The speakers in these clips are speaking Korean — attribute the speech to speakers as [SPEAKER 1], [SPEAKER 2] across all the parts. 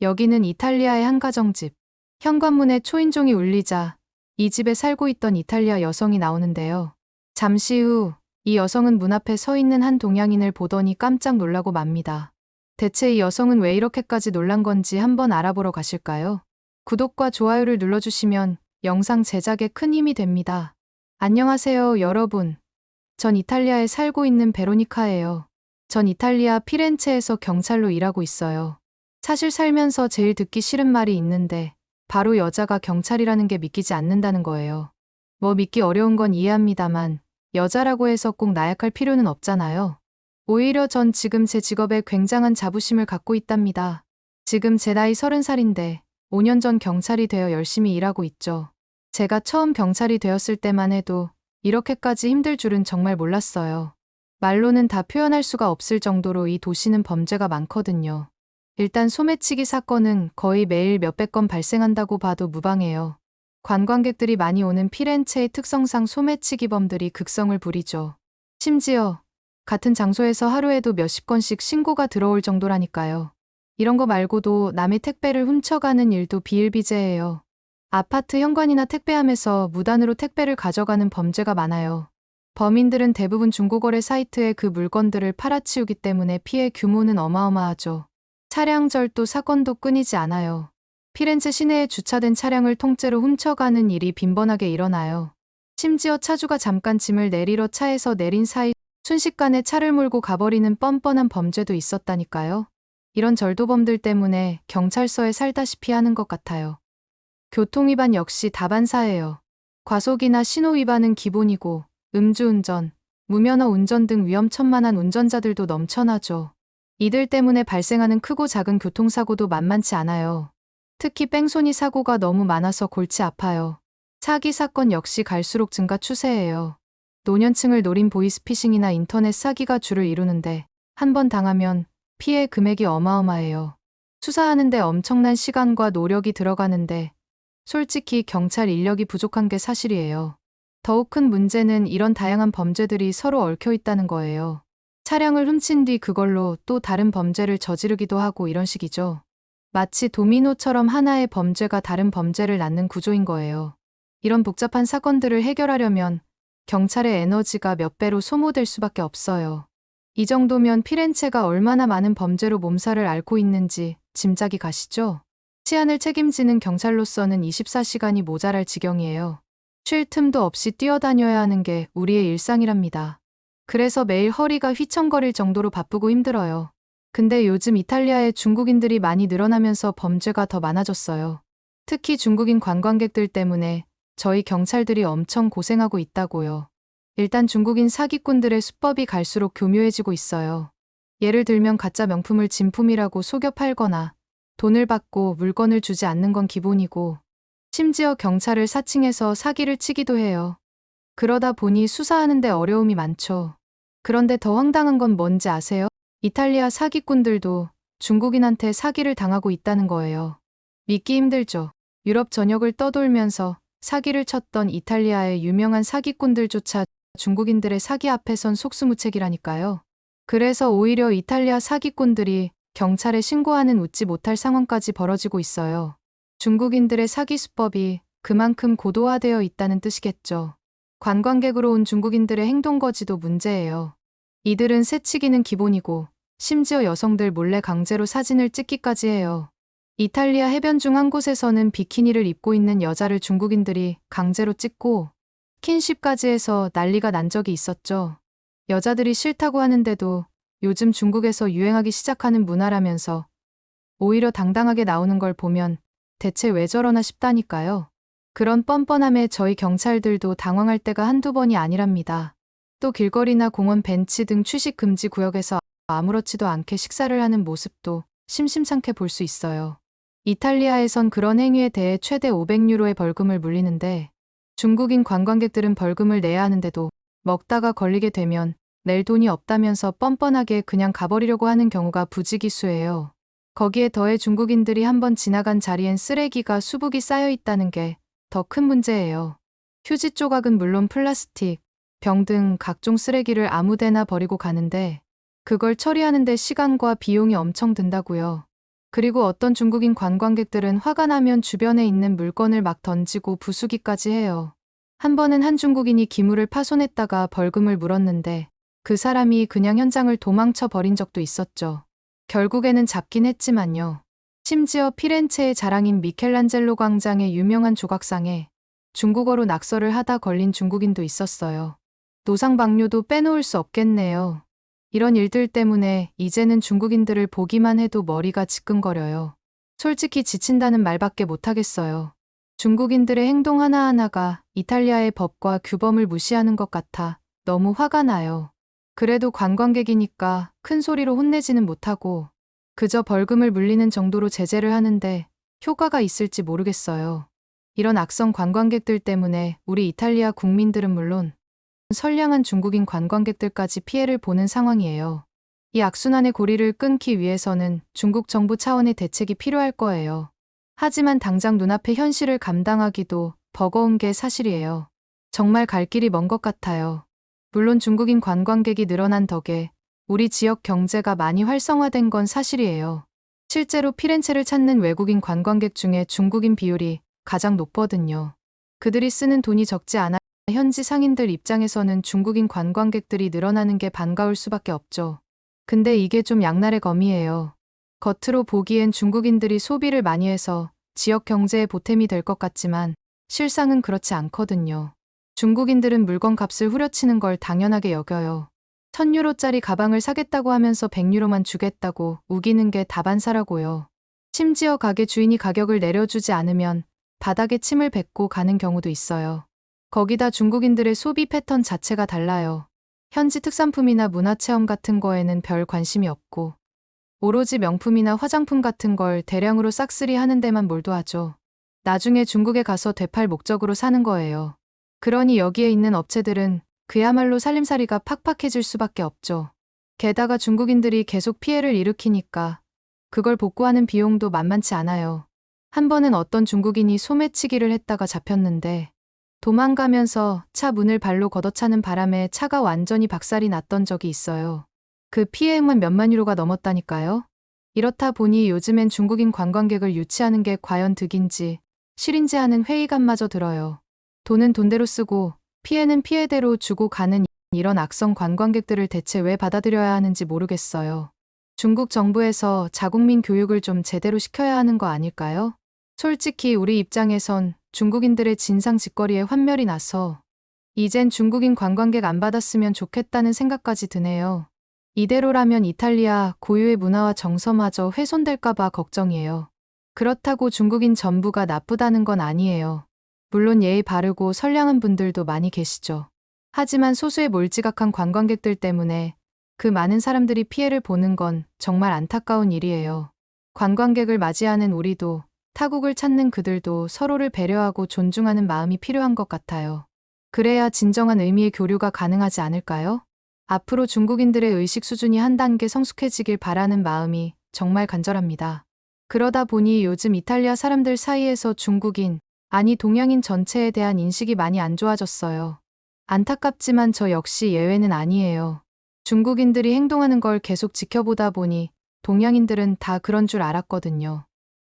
[SPEAKER 1] 여기는 이탈리아의 한 가정집. 현관문에 초인종이 울리자 이 집에 살고 있던 이탈리아 여성이 나오는데요. 잠시 후 이 여성은 문 앞에 서 있는 한 동양인을 보더니 깜짝 놀라고 맙니다. 대체 이 여성은 왜 이렇게까지 놀란 건지 한번 알아보러 가실까요? 구독과 좋아요를 눌러주시면 영상 제작에 큰 힘이 됩니다. 안녕하세요, 여러분. 전 이탈리아에 살고 있는 베로니카예요. 전 이탈리아 피렌체에서 경찰로 일하고 있어요. 사실 살면서 제일 듣기 싫은 말이 있는데 바로 여자가 경찰이라는 게 믿기지 않는다는 거예요. 뭐 믿기 어려운 건 이해합니다만 여자라고 해서 꼭 나약할 필요는 없잖아요. 오히려 전 지금 제 직업에 굉장한 자부심을 갖고 있답니다. 지금 제 나이 30살인데 5년 전 경찰이 되어 열심히 일하고 있죠. 제가 처음 경찰이 되었을 때만 해도 이렇게까지 힘들 줄은 정말 몰랐어요. 말로는 다 표현할 수가 없을 정도로 이 도시는 범죄가 많거든요. 일단 소매치기 사건은 거의 매일 몇백 건 발생한다고 봐도 무방해요. 관광객들이 많이 오는 피렌체의 특성상 소매치기범들이 극성을 부리죠. 심지어 같은 장소에서 하루에도 몇십 건씩 신고가 들어올 정도라니까요. 이런 거 말고도 남의 택배를 훔쳐가는 일도 비일비재해요. 아파트 현관이나 택배함에서 무단으로 택배를 가져가는 범죄가 많아요. 범인들은 대부분 중고거래 사이트에 그 물건들을 팔아치우기 때문에 피해 규모는 어마어마하죠. 차량 절도 사건도 끊이지 않아요. 피렌체 시내에 주차된 차량을 통째로 훔쳐가는 일이 빈번하게 일어나요. 심지어 차주가 잠깐 짐을 내리러 차에서 내린 사이 순식간에 차를 몰고 가버리는 뻔뻔한 범죄도 있었다니까요. 이런 절도범들 때문에 경찰서에 살다시피 하는 것 같아요. 교통위반 역시 다반사예요. 과속이나 신호위반은 기본이고 음주운전, 무면허 운전 등 위험천만한 운전자들도 넘쳐나죠. 이들 때문에 발생하는 크고 작은 교통사고도 만만치 않아요. 특히 뺑소니 사고가 너무 많아서 골치 아파요. 사기 사건 역시 갈수록 증가 추세예요. 노년층을 노린 보이스피싱이나 인터넷 사기가 주를 이루는데 한 번 당하면 피해 금액이 어마어마해요. 수사하는데 엄청난 시간과 노력이 들어가는데 솔직히 경찰 인력이 부족한 게 사실이에요. 더욱 큰 문제는 이런 다양한 범죄들이 서로 얽혀 있다는 거예요. 차량을 훔친 뒤 그걸로 또 다른 범죄를 저지르기도 하고 이런 식이죠. 마치 도미노처럼 하나의 범죄가 다른 범죄를 낳는 구조인 거예요. 이런 복잡한 사건들을 해결하려면 경찰의 에너지가 몇 배로 소모될 수밖에 없어요. 이 정도면 피렌체가 얼마나 많은 범죄로 몸살을 앓고 있는지 짐작이 가시죠? 치안을 책임지는 경찰로서는 24시간이 모자랄 지경이에요. 쉴 틈도 없이 뛰어다녀야 하는 게 우리의 일상이랍니다. 그래서 매일 허리가 휘청거릴 정도로 바쁘고 힘들어요. 근데 요즘 이탈리아에 중국인들이 많이 늘어나면서 범죄가 더 많아졌어요. 특히 중국인 관광객들 때문에 저희 경찰들이 엄청 고생하고 있다고요. 일단 중국인 사기꾼들의 수법이 갈수록 교묘해지고 있어요. 예를 들면 가짜 명품을 진품이라고 속여 팔거나 돈을 받고 물건을 주지 않는 건 기본이고 심지어 경찰을 사칭해서 사기를 치기도 해요. 그러다 보니 수사하는데 어려움이 많죠. 그런데 더 황당한 건 뭔지 아세요? 이탈리아 사기꾼들도 중국인한테 사기를 당하고 있다는 거예요. 믿기 힘들죠. 유럽 전역을 떠돌면서 사기를 쳤던 이탈리아의 유명한 사기꾼들조차 중국인들의 사기 앞에선 속수무책이라니까요. 그래서 오히려 이탈리아 사기꾼들이 경찰에 신고하는 웃지 못할 상황까지 벌어지고 있어요. 중국인들의 사기 수법이 그만큼 고도화되어 있다는 뜻이겠죠. 관광객으로 온 중국인들의 행동거지도 문제예요. 이들은 새치기는 기본이고 심지어 여성들 몰래 강제로 사진을 찍기까지 해요. 이탈리아 해변 중 한 곳에서는 비키니를 입고 있는 여자를 중국인들이 강제로 찍고 스킨십까지 해서 난리가 난 적이 있었죠. 여자들이 싫다고 하는데도 요즘 중국에서 유행하기 시작하는 문화라면서 오히려 당당하게 나오는 걸 보면 대체 왜 저러나 싶다니까요. 그런 뻔뻔함에 저희 경찰들도 당황할 때가 한두 번이 아니랍니다. 또 길거리나 공원 벤치 등 취식 금지 구역에서 아무렇지도 않게 식사를 하는 모습도 심심찮게 볼 수 있어요. 이탈리아에선 그런 행위에 대해 최대 500유로의 벌금을 물리는데 중국인 관광객들은 벌금을 내야 하는데도 먹다가 걸리게 되면 낼 돈이 없다면서 뻔뻔하게 그냥 가버리려고 하는 경우가 부지기수예요. 거기에 더해 중국인들이 한번 지나간 자리엔 쓰레기가 수북이 쌓여 있다는 게 더 큰 문제예요. 휴지 조각은 물론 플라스틱, 병 등 각종 쓰레기를 아무데나 버리고 가는데 그걸 처리하는데 시간과 비용이 엄청 든다고요. 그리고 어떤 중국인 관광객들은 화가 나면 주변에 있는 물건을 막 던지고 부수기까지 해요. 한 번은 한 중국인이 기물을 파손했다가 벌금을 물었는데 그 사람이 그냥 현장을 도망쳐 버린 적도 있었죠. 결국에는 잡긴 했지만요. 심지어 피렌체의 자랑인 미켈란젤로 광장의 유명한 조각상에 중국어로 낙서를 하다 걸린 중국인도 있었어요. 노상방뇨도 빼놓을 수 없겠네요. 이런 일들 때문에 이제는 중국인들을 보기만 해도 머리가 지끈거려요. 솔직히 지친다는 말밖에 못하겠어요. 중국인들의 행동 하나하나가 이탈리아의 법과 규범을 무시하는 것 같아 너무 화가 나요. 그래도 관광객이니까 큰 소리로 혼내지는 못하고 그저 벌금을 물리는 정도로 제재를 하는데 효과가 있을지 모르겠어요. 이런 악성 관광객들 때문에 우리 이탈리아 국민들은 물론 선량한 중국인 관광객들까지 피해를 보는 상황이에요. 이 악순환의 고리를 끊기 위해서는 중국 정부 차원의 대책이 필요할 거예요. 하지만 당장 눈앞의 현실을 감당하기도 버거운 게 사실이에요. 정말 갈 길이 먼 것 같아요. 물론 중국인 관광객이 늘어난 덕에 우리 지역 경제가 많이 활성화된 건 사실이에요. 실제로 피렌체를 찾는 외국인 관광객 중에 중국인 비율이 가장 높거든요. 그들이 쓰는 돈이 적지 않아 현지 상인들 입장에서는 중국인 관광객들이 늘어나는 게 반가울 수밖에 없죠. 근데 이게 좀 양날의 검이에요. 겉으로 보기엔 중국인들이 소비를 많이 해서 지역 경제에 보탬이 될 것 같지만 실상은 그렇지 않거든요. 중국인들은 물건 값을 후려치는 걸 당연하게 여겨요. 1000유로짜리 가방을 사겠다고 하면서 100유로만 주겠다고 우기는 게 다반사라고요. 심지어 가게 주인이 가격을 내려주지 않으면 바닥에 침을 뱉고 가는 경우도 있어요. 거기다 중국인들의 소비 패턴 자체가 달라요. 현지 특산품이나 문화체험 같은 거에는 별 관심이 없고 오로지 명품이나 화장품 같은 걸 대량으로 싹쓸이 하는 데만 몰두하죠. 나중에 중국에 가서 되팔 목적으로 사는 거예요. 그러니 여기에 있는 업체들은 그야말로 살림살이가 팍팍해질 수밖에 없죠. 게다가 중국인들이 계속 피해를 일으키니까 그걸 복구하는 비용도 만만치 않아요. 한 번은 어떤 중국인이 소매치기를 했다가 잡혔는데 도망가면서 차 문을 발로 걷어차는 바람에 차가 완전히 박살이 났던 적이 있어요. 그 피해액만 몇만 유로가 넘었다니까요. 이렇다 보니 요즘엔 중국인 관광객을 유치하는 게 과연 득인지 실인지 하는 회의감마저 들어요. 돈은 돈대로 쓰고 피해는 피해대로 주고 가는 이런 악성 관광객들을 대체 왜 받아들여야 하는지 모르겠어요. 중국 정부에서 자국민 교육을 좀 제대로 시켜야 하는 거 아닐까요? 솔직히 우리 입장에선 중국인들의 진상 짓거리에 환멸이 나서 이젠 중국인 관광객 안 받았으면 좋겠다는 생각까지 드네요. 이대로라면 이탈리아 고유의 문화와 정서마저 훼손될까봐 걱정이에요. 그렇다고 중국인 전부가 나쁘다는 건 아니에요. 물론 예의 바르고 선량한 분들도 많이 계시죠. 하지만 소수의 몰지각한 관광객들 때문에 그 많은 사람들이 피해를 보는 건 정말 안타까운 일이에요. 관광객을 맞이하는 우리도 타국을 찾는 그들도 서로를 배려하고 존중하는 마음이 필요한 것 같아요. 그래야 진정한 의미의 교류가 가능하지 않을까요? 앞으로 중국인들의 의식 수준이 한 단계 성숙해지길 바라는 마음이 정말 간절합니다. 그러다 보니 요즘 이탈리아 사람들 사이에서 중국인, 아니 동양인 전체에 대한 인식이 많이 안 좋아졌어요. 안타깝지만 저 역시 예외는 아니에요. 중국인들이 행동하는 걸 계속 지켜보다 보니 동양인들은 다 그런 줄 알았거든요.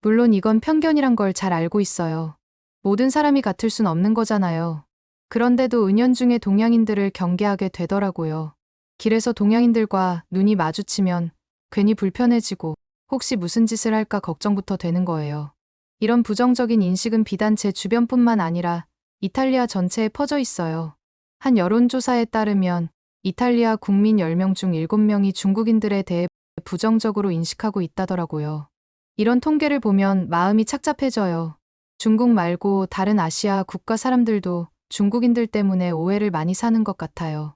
[SPEAKER 1] 물론 이건 편견이란 걸 잘 알고 있어요. 모든 사람이 같을 순 없는 거잖아요. 그런데도 은연중에 동양인들을 경계하게 되더라고요. 길에서 동양인들과 눈이 마주치면 괜히 불편해지고 혹시 무슨 짓을 할까 걱정부터 되는 거예요. 이런 부정적인 인식은 비단 제 주변뿐만 아니라 이탈리아 전체에 퍼져 있어요. 한 여론조사에 따르면 이탈리아 국민 10명 중 7명이 중국인들에 대해 부정적으로 인식하고 있다더라고요. 이런 통계를 보면 마음이 착잡해져요. 중국 말고 다른 아시아 국가 사람들도 중국인들 때문에 오해를 많이 사는 것 같아요.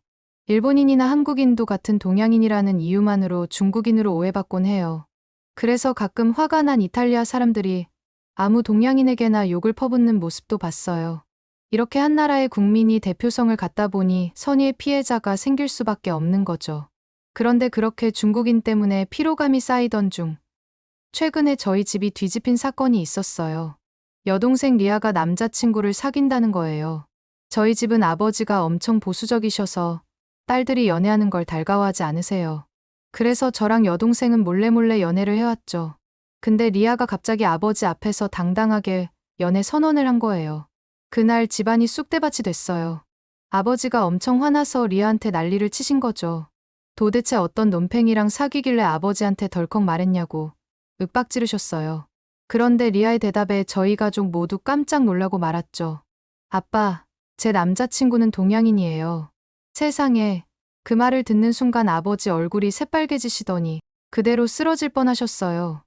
[SPEAKER 1] 일본인이나 한국인도 같은 동양인이라는 이유만으로 중국인으로 오해받곤 해요. 그래서 가끔 화가 난 이탈리아 사람들이 아무 동양인에게나 욕을 퍼붓는 모습도 봤어요. 이렇게 한 나라의 국민이 대표성을 갖다 보니 선의의 피해자가 생길 수밖에 없는 거죠. 그런데 그렇게 중국인 때문에 피로감이 쌓이던 중 최근에 저희 집이 뒤집힌 사건이 있었어요. 여동생 리아가 남자친구를 사귄다는 거예요. 저희 집은 아버지가 엄청 보수적이셔서 딸들이 연애하는 걸 달가워하지 않으세요. 그래서 저랑 여동생은 몰래 연애를 해왔죠. 근데 리아가 갑자기 아버지 앞에서 당당하게 연애 선언을 한 거예요. 그날 집안이 쑥대밭이 됐어요. 아버지가 엄청 화나서 리아한테 난리를 치신 거죠. 도대체 어떤 논팽이랑 사귀길래 아버지한테 덜컥 말했냐고 윽박지르셨어요. 그런데 리아의 대답에 저희 가족 모두 깜짝 놀라고 말았죠. 아빠, 제 남자친구는 동양인이에요. 세상에. 그 말을 듣는 순간 아버지 얼굴이 새빨개지시더니 그대로 쓰러질 뻔하셨어요.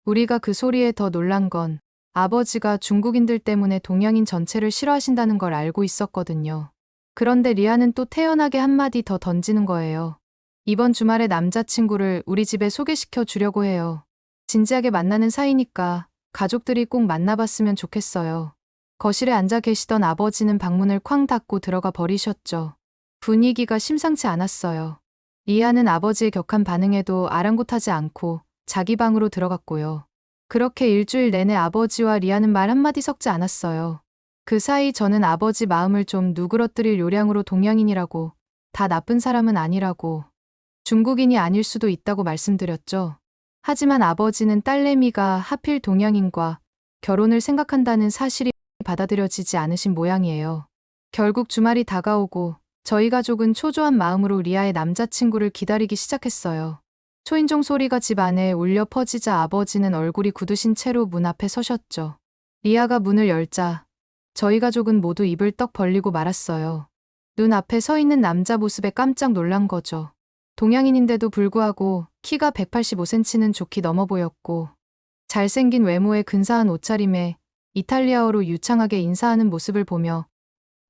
[SPEAKER 1] 우리가 그 소리에 더 놀란 건 아버지가 중국인들 때문에 동양인 전체를 싫어하신다는 걸 알고 있었거든요. 그런데 리아는 또 태연하게 한마디 더 던지는 거예요. 이번 주말에 남자친구를 우리 집에 소개시켜 주려고 해요. 진지하게 만나는 사이니까 가족들이 꼭 만나봤으면 좋겠어요. 거실에 앉아 계시던 아버지는 방문을 쾅 닫고 들어가 버리셨죠. 분위기가 심상치 않았어요. 리아는 아버지의 격한 반응에도 아랑곳하지 않고 자기 방으로 들어갔고요. 그렇게 일주일 내내 아버지와 리아는 말 한마디 섞지 않았어요. 그 사이 저는 아버지 마음을 좀 누그러뜨릴 요량으로 동양인이라고, 다 나쁜 사람은 아니라고, 중국인이 아닐 수도 있다고 말씀드렸죠. 하지만 아버지는 딸내미가 하필 동양인과 결혼을 생각한다는 사실이 받아들여지지 않으신 모양이에요. 결국 주말이 다가오고 저희 가족은 초조한 마음으로 리아의 남자친구를 기다리기 시작했어요. 초인종 소리가 집 안에 울려 퍼지자 아버지는 얼굴이 굳으신 채로 문 앞에 서셨죠. 리아가 문을 열자 저희 가족은 모두 입을 떡 벌리고 말았어요. 눈 앞에 서 있는 남자 모습에 깜짝 놀란 거죠. 동양인인데도 불구하고 키가 185cm는 좋게 넘어 보였고 잘생긴 외모에 근사한 옷차림에 이탈리아어로 유창하게 인사하는 모습을 보며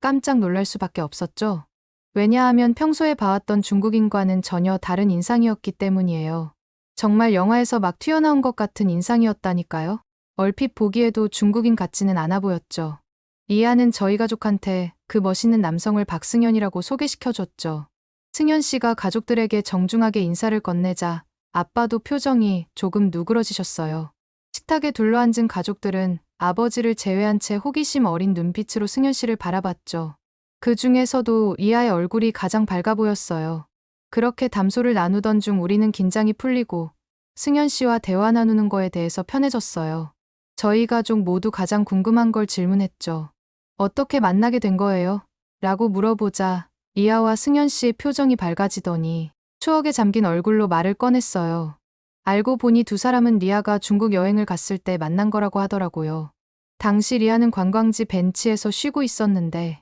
[SPEAKER 1] 깜짝 놀랄 수밖에 없었죠. 왜냐하면 평소에 봐왔던 중국인과는 전혀 다른 인상이었기 때문이에요. 정말 영화에서 막 튀어나온 것 같은 인상이었다니까요. 얼핏 보기에도 중국인 같지는 않아 보였죠. 리아는 저희 가족한테 그 멋있는 남성을 박승현이라고 소개시켜줬죠. 승현 씨가 가족들에게 정중하게 인사를 건네자 아빠도 표정이 조금 누그러지셨어요. 식탁에 둘러앉은 가족들은 아버지를 제외한 채 호기심 어린 눈빛으로 승현 씨를 바라봤죠. 그 중에서도 리아의 얼굴이 가장 밝아 보였어요. 그렇게 담소를 나누던 중 우리는 긴장이 풀리고 승현 씨와 대화 나누는 거에 대해서 편해졌어요. 저희 가족 모두 가장 궁금한 걸 질문했죠. 어떻게 만나게 된 거예요? 라고 물어보자 리아와 승현 씨의 표정이 밝아지더니 추억에 잠긴 얼굴로 말을 꺼냈어요. 알고 보니 두 사람은 리아가 중국 여행을 갔을 때 만난 거라고 하더라고요. 당시 리아는 관광지 벤치에서 쉬고 있었는데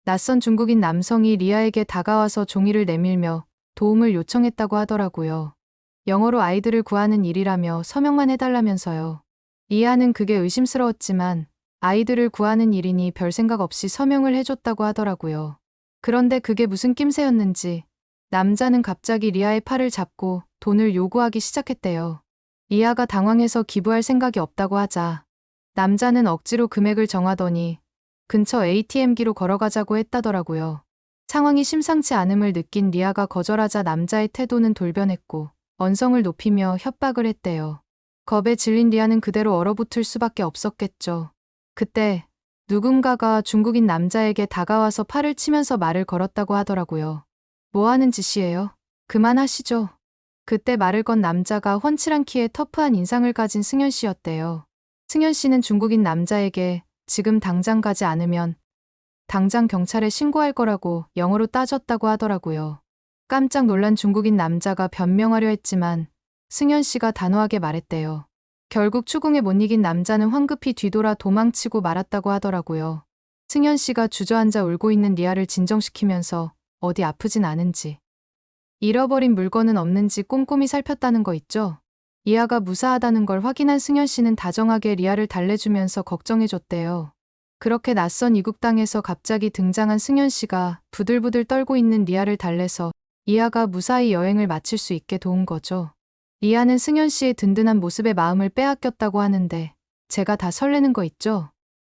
[SPEAKER 1] 낯선 중국인 남성이 리아에게 다가와서 종이를 내밀며 도움을 요청했다고 하더라고요. 영어로 아이들을 구하는 일이라며 서명만 해달라면서요. 리아는 그게 의심스러웠지만 아이들을 구하는 일이니 별 생각 없이 서명을 해줬다고 하더라고요. 그런데 그게 무슨 낌새였는지 남자는 갑자기 리아의 팔을 잡고 돈을 요구하기 시작했대요. 리아가 당황해서 기부할 생각이 없다고 하자 남자는 억지로 금액을 정하더니 근처 ATM기로 걸어가자고 했다더라고요. 상황이 심상치 않음을 느낀 리아가 거절하자 남자의 태도는 돌변했고 언성을 높이며 협박을 했대요. 겁에 질린 리아는 그대로 얼어붙을 수밖에 없었겠죠. 그때 누군가가 중국인 남자에게 다가와서 팔을 치면서 말을 걸었다고 하더라고요. 뭐 하는 짓이에요? 그만하시죠. 그때 말을 건 남자가 훤칠한 키에 터프한 인상을 가진 승현 씨였대요. 승현 씨는 중국인 남자에게 지금 당장 가지 않으면 당장 경찰에 신고할 거라고 영어로 따졌다고 하더라고요. 깜짝 놀란 중국인 남자가 변명하려 했지만 승현 씨가 단호하게 말했대요. 결국 추궁에 못 이긴 남자는 황급히 뒤돌아 도망치고 말았다고 하더라고요. 승현 씨가 주저앉아 울고 있는 리아를 진정시키면서 어디 아프진 않은지, 잃어버린 물건은 없는지 꼼꼼히 살폈다는 거 있죠? 리아가 무사하다는 걸 확인한 승현 씨는 다정하게 리아를 달래주면서 걱정해줬대요. 그렇게 낯선 이국 땅에서 갑자기 등장한 승현 씨가 부들부들 떨고 있는 리아를 달래서 리아가 무사히 여행을 마칠 수 있게 도운 거죠. 리아는 승현 씨의 든든한 모습에 마음을 빼앗겼다고 하는데 제가 다 설레는 거 있죠?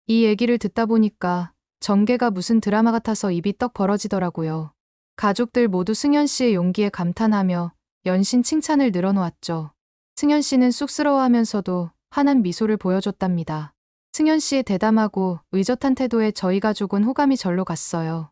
[SPEAKER 1] 이 얘기를 듣다 보니까 전개가 무슨 드라마 같아서 입이 떡 벌어지더라고요. 가족들 모두 승현 씨의 용기에 감탄하며 연신 칭찬을 늘어놓았죠. 승현 씨는 쑥스러워하면서도 환한 미소를 보여줬답니다. 승현 씨의 대담하고 의젓한 태도에 저희 가족은 호감이 절로 갔어요.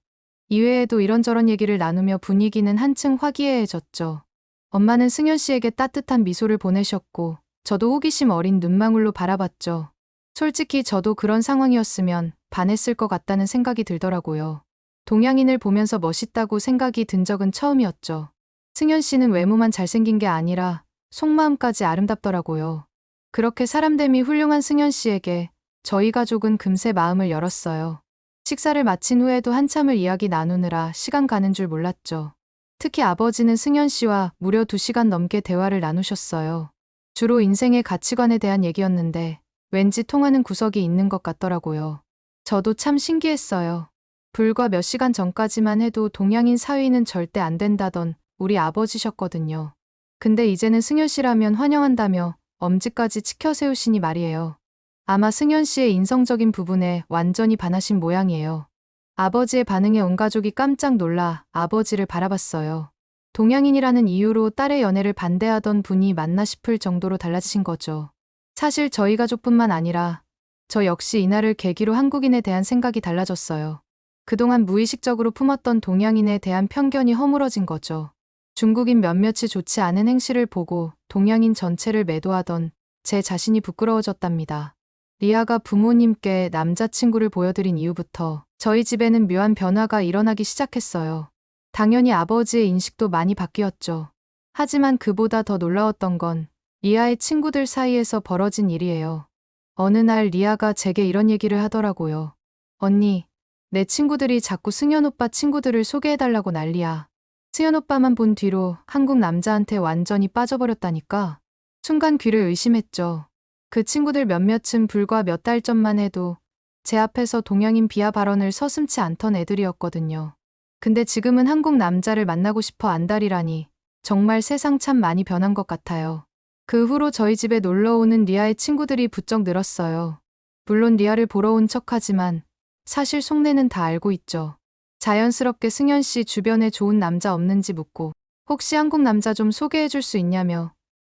[SPEAKER 1] 이외에도 이런저런 얘기를 나누며 분위기는 한층 화기애애해졌죠. 엄마는 승현 씨에게 따뜻한 미소를 보내셨고 저도 호기심 어린 눈망울로 바라봤죠. 솔직히 저도 그런 상황이었으면 반했을 것 같다는 생각이 들더라고요. 동양인을 보면서 멋있다고 생각이 든 적은 처음이었죠. 승현 씨는 외모만 잘생긴 게 아니라 속마음까지 아름답더라고요. 그렇게 사람됨이 훌륭한 승현 씨에게 저희 가족은 금세 마음을 열었어요. 식사를 마친 후에도 한참을 이야기 나누느라 시간 가는 줄 몰랐죠. 특히 아버지는 승현 씨와 무려 2시간 넘게 대화를 나누셨어요. 주로 인생의 가치관에 대한 얘기였는데 왠지 통하는 구석이 있는 것 같더라고요. 저도 참 신기했어요. 불과 몇 시간 전까지만 해도 동양인 사위는 절대 안 된다던 우리 아버지셨거든요. 근데 이제는 승현 씨라면 환영한다며 엄지까지 치켜 세우시니 말이에요. 아마 승현 씨의 인성적인 부분에 완전히 반하신 모양이에요. 아버지의 반응에 온 가족이 깜짝 놀라 아버지를 바라봤어요. 동양인이라는 이유로 딸의 연애를 반대하던 분이 맞나 싶을 정도로 달라지신 거죠. 사실 저희 가족뿐만 아니라 저 역시 이날을 계기로 한국인에 대한 생각이 달라졌어요. 그동안 무의식적으로 품었던 동양인에 대한 편견이 허물어진 거죠. 중국인 몇몇이 좋지 않은 행실을 보고 동양인 전체를 매도하던 제 자신이 부끄러워졌답니다. 리아가 부모님께 남자친구를 보여드린 이후부터 저희 집에는 묘한 변화가 일어나기 시작했어요. 당연히 아버지의 인식도 많이 바뀌었죠. 하지만 그보다 더 놀라웠던 건 리아의 친구들 사이에서 벌어진 일이에요. 어느 날 리아가 제게 이런 얘기를 하더라고요. 언니, 내 친구들이 자꾸 승현 오빠 친구들을 소개해달라고 난리야. 승현 오빠만 본 뒤로 한국 남자한테 완전히 빠져버렸다니까. 순간 귀를 의심했죠. 그 친구들 몇몇은 불과 몇 달 전만 해도 제 앞에서 동양인 비하 발언을 서슴지 않던 애들이었거든요. 근데 지금은 한국 남자를 만나고 싶어 안달이라니 정말 세상 참 많이 변한 것 같아요. 그 후로 저희 집에 놀러오는 리아의 친구들이 부쩍 늘었어요. 물론 리아를 보러 온 척하지만 사실 속내는 다 알고 있죠. 자연스럽게 승현 씨 주변에 좋은 남자 없는지 묻고 혹시 한국 남자 좀 소개해 줄 수 있냐며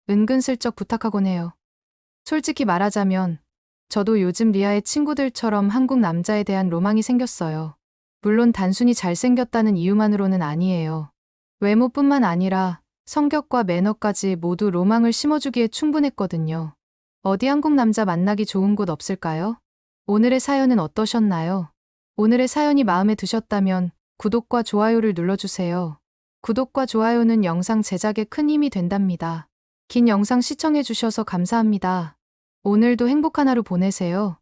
[SPEAKER 1] 은근슬쩍 부탁하곤 해요. 솔직히 말하자면 저도 요즘 리아의 친구들처럼 한국 남자에 대한 로망이 생겼어요. 물론 단순히 잘생겼다는 이유만으로는 아니에요. 외모뿐만 아니라 성격과 매너까지 모두 로망을 심어주기에 충분했거든요. 어디 한국 남자 만나기 좋은 곳 없을까요? 오늘의 사연은 어떠셨나요? 오늘의 사연이 마음에 드셨다면 구독과 좋아요를 눌러주세요. 구독과 좋아요는 영상 제작에 큰 힘이 된답니다. 긴 영상 시청해주셔서 감사합니다. 오늘도 행복한 하루 보내세요.